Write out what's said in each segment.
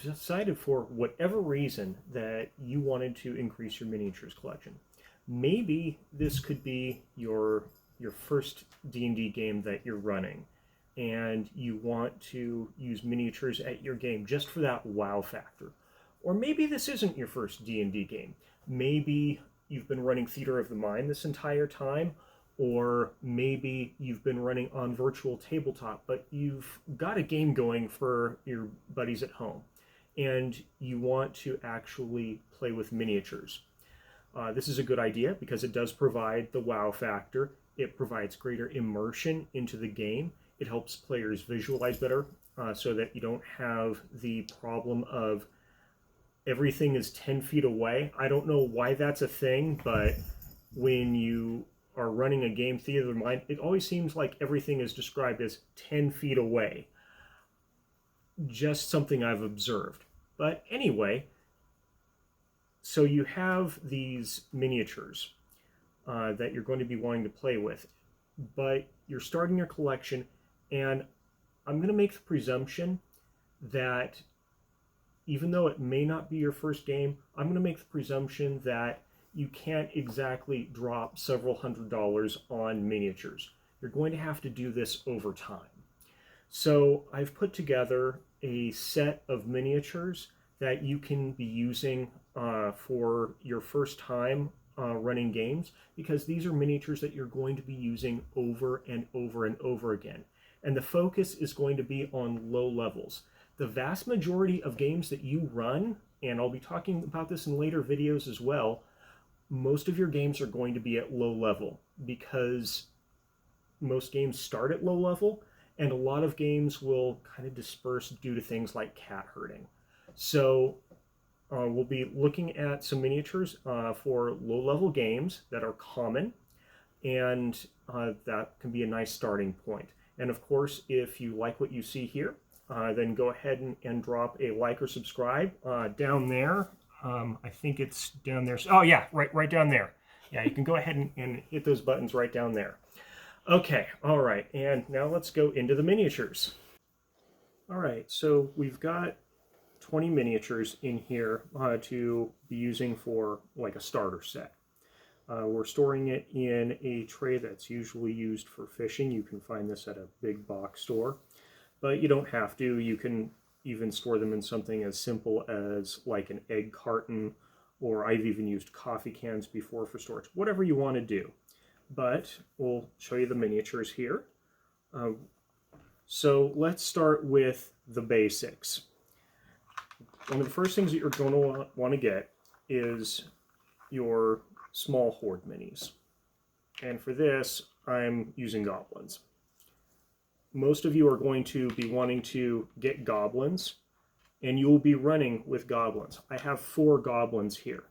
decided for whatever reason that you wanted to increase your miniatures collection. Maybe this could be your first D&D game that you're running, and you want to use miniatures at your game just for that wow factor. Or maybe this isn't your first D&D game. Maybe you've been running Theater of the Mind this entire time, or maybe you've been running on virtual tabletop, but you've got a game going for your buddies at home, and you want to actually play with miniatures. This is a good idea because it does provide the wow factor. It provides greater immersion into the game. It helps players visualize better so that you don't have the problem of everything is 10 feet away. I don't know why that's a thing, but when you are running a game Theater of the Mind, it always seems like everything is described as 10 feet away. Just something I've observed. But anyway, so you have these miniatures that you're going to be wanting to play with, but you're starting your collection, and I'm going to make the presumption that even though it may not be your first game, I'm going to make the presumption that you can't exactly drop several $100s on miniatures. You're going to have to do this over time. So I've put together a set of miniatures that you can be using for your first time running games, because these are miniatures that you're going to be using over and over and over again. And the focus is going to be on low levels. The vast majority of games that you run, and I'll be talking about this in later videos as well, most of your games are going to be at low level because most games start at low level, and a lot of games will kind of disperse due to things like cat herding. So we'll be looking at some miniatures for low-level games that are common, and that can be a nice starting point. And of course, if you like what you see here, then go ahead and drop a like or subscribe down there. I think it's down there. Oh yeah, right down there. Yeah, you can go ahead and hit those buttons right down there. Okay, all right, and now let's go into the miniatures. All right, so we've got 20 miniatures in here to be using for like a starter set. We're storing it in a tray that's usually used for fishing. You can find this at a big box store, but you don't have to. You can even store them in something as simple as like an egg carton, or I've even used coffee cans before for storage, whatever you want to do. But we'll show you the miniatures here. So let's start with the basics. One of the first things that you're going to want to get is your small horde minis. And for this, I'm using goblins. Most of you are going to be wanting to get goblins, and you will be running with goblins. I have 4 goblins here.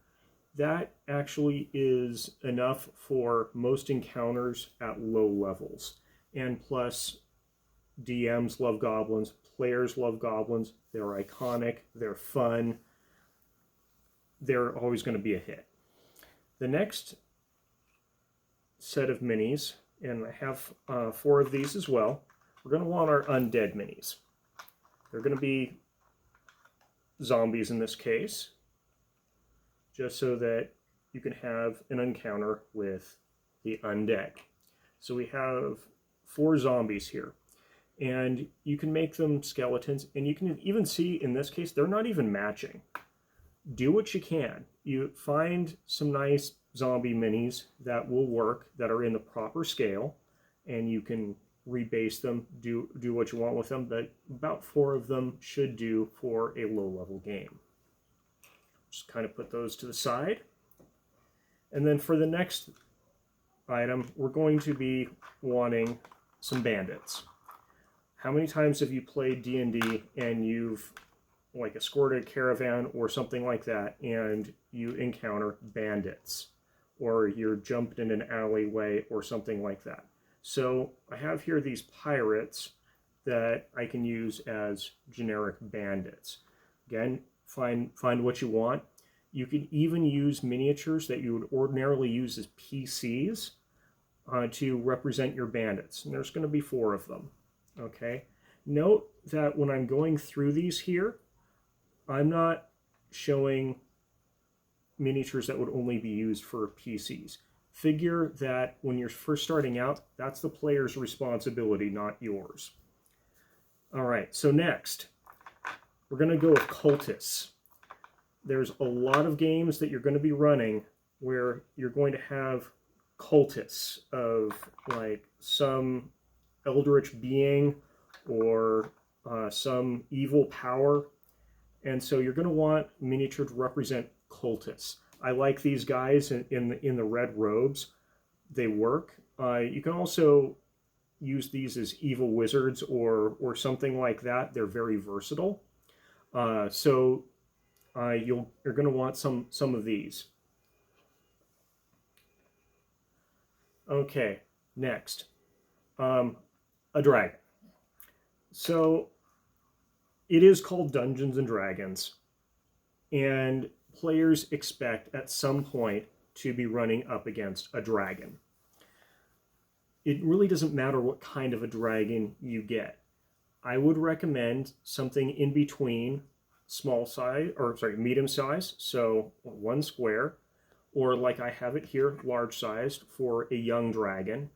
That actually is enough for most encounters at low levels. And plus, DMs love goblins, players love goblins, they're iconic, they're fun, they're always going to be a hit. The next set of minis, and I have 4 of these as well, we're going to want our undead minis. They're going to be zombies in this case, just so that you can have an encounter with the undead. So we have 4 zombies here. And you can make them skeletons, and you can even see in this case, they're not even matching. Do what you can. You find some nice zombie minis that will work, that are in the proper scale, and you can rebase them, do what you want with them, but about 4 of them should do for a low-level game. Just kind of put those to the side. And then for the next item, we're going to be wanting some bandits. How many times have you played D&D and you've like escorted a caravan or something like that, and you encounter bandits, or you're jumped in an alleyway or something like that? So I have here these pirates that I can use as generic bandits. Again, find what you want. You can even use miniatures that you would ordinarily use as PCs to represent your bandits. And there's going to be 4 of them. Okay. Note that when I'm going through these here, I'm not showing miniatures that would only be used for PCs. Figure that when you're first starting out, that's the player's responsibility, not yours. All right, so next, we're going to go with cultists. There's a lot of games that you're going to be running where you're going to have cultists of like some eldritch being or some evil power. And so you're going to want miniature to represent cultists. I like these guys in the red robes. They work. You can also use these as evil wizards or something like that. They're very versatile. So you're going to want some of these. Okay, next, a dragon. So it is called Dungeons and Dragons, and players expect at some point to be running up against a dragon. It really doesn't matter what kind of a dragon you get. I would recommend something in between small size, or sorry, medium size, so 1 square, or like I have it here, large sized for a young dragon.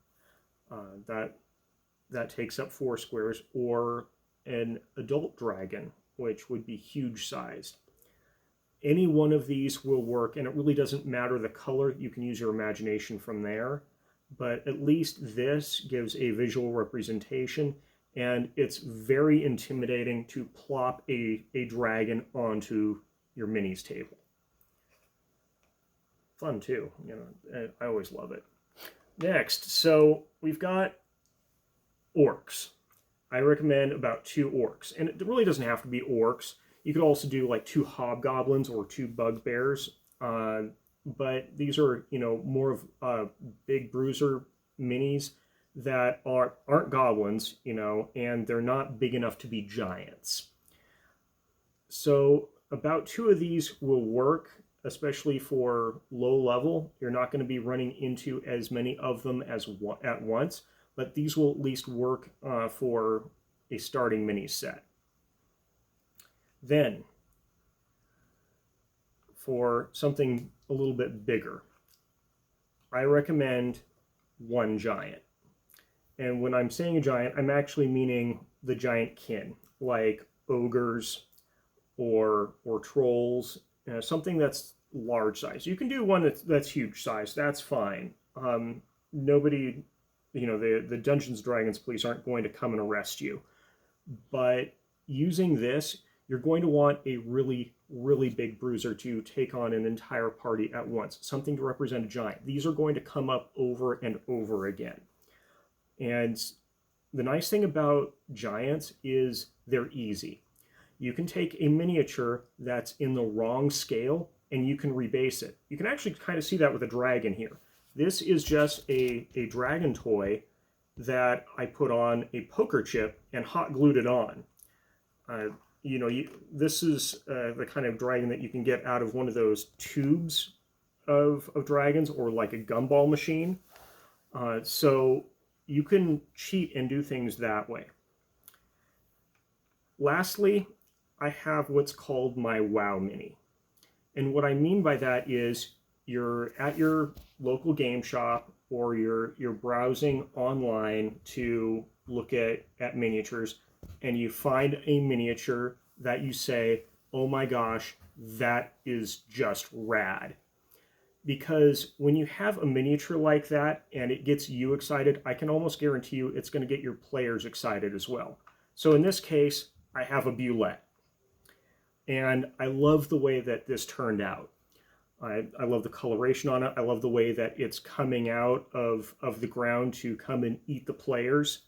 That takes up 4 squares, or an adult dragon, which would be huge sized. Any one of these will work, and it really doesn't matter the color. You can use your imagination from there, but at least this gives a visual representation, and it's very intimidating to plop a dragon onto your minis table. Fun too, you know, I always love it. Next, so we've got orcs. I recommend about 2 orcs, and it really doesn't have to be orcs. You could also do like 2 hobgoblins or 2 bugbears, but these are, you know, more of big bruiser minis that aren't goblins, you know, and they're not big enough to be giants. So about 2 of these will work, especially for low level. You're not going to be running into as many of them as at once, but these will at least work for a starting mini set. Then, for something a little bit bigger, I recommend 1 giant. And when I'm saying a giant, I'm actually meaning the giant kin, like ogres or trolls, something that's large size. You can do one that's huge size, that's fine. Nobody, you know, the Dungeons & Dragons police aren't going to come and arrest you. But using this, you're going to want a really, really big bruiser to take on an entire party at once, something to represent a giant. These are going to come up over and over again. And the nice thing about giants is they're easy. You can take a miniature that's in the wrong scale and you can rebase it. You can actually kind of see that with a dragon here. This is just a dragon toy that I put on a poker chip and hot glued it on. You know, this is the kind of dragon that you can get out of one of those tubes of dragons, or like a gumball machine. So you can cheat and do things that way. Lastly, I have what's called my WoW Mini. And what I mean by that is you're at your local game shop, or you're browsing online to look at miniatures, and you find a miniature that you say, oh my gosh, that is just rad. Because when you have a miniature like that and it gets you excited, I can almost guarantee you it's going to get your players excited as well. So in this case, I have a Bulette. And I love the way that this turned out. I love the coloration on it. I love the way that it's coming out of the ground to come and eat the players.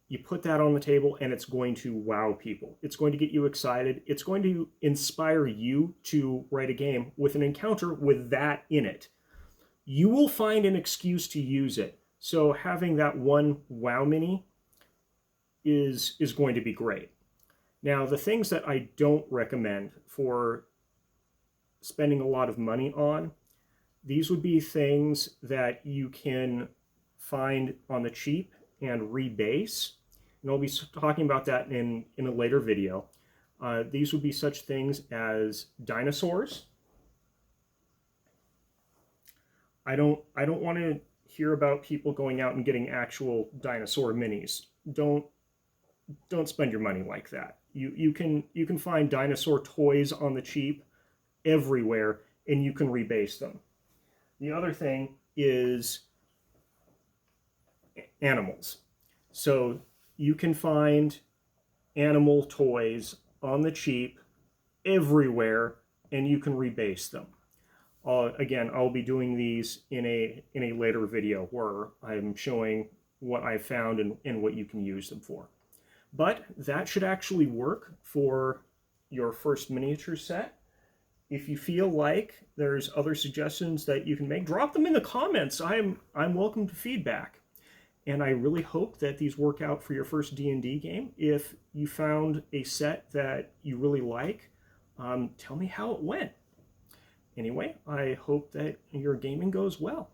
You put that on the table and it's going to wow people. It's going to get you excited. It's going to inspire you to write a game with an encounter with that in it. You will find an excuse to use it. So having that 1 WoW Mini is going to be great. Now, the things that I don't recommend for spending a lot of money on, these would be things that you can find on the cheap and rebase. And I'll be talking about that in a later video. These would be such things as dinosaurs. I don't want to hear about people going out and getting actual dinosaur minis. Don't spend your money like that. You can find dinosaur toys on the cheap everywhere, and you can rebase them. The other thing is animals. So you can find animal toys on the cheap everywhere, and you can rebase them. Again, I'll be doing these in a later video where I'm showing what I found and what you can use them for. But that should actually work for your first miniature set. If you feel like there's other suggestions that you can make, drop them in the comments. I'm welcome to feedback. And I really hope that these work out for your first D&D game. If you found a set that you really like, tell me how it went. Anyway, I hope that your gaming goes well.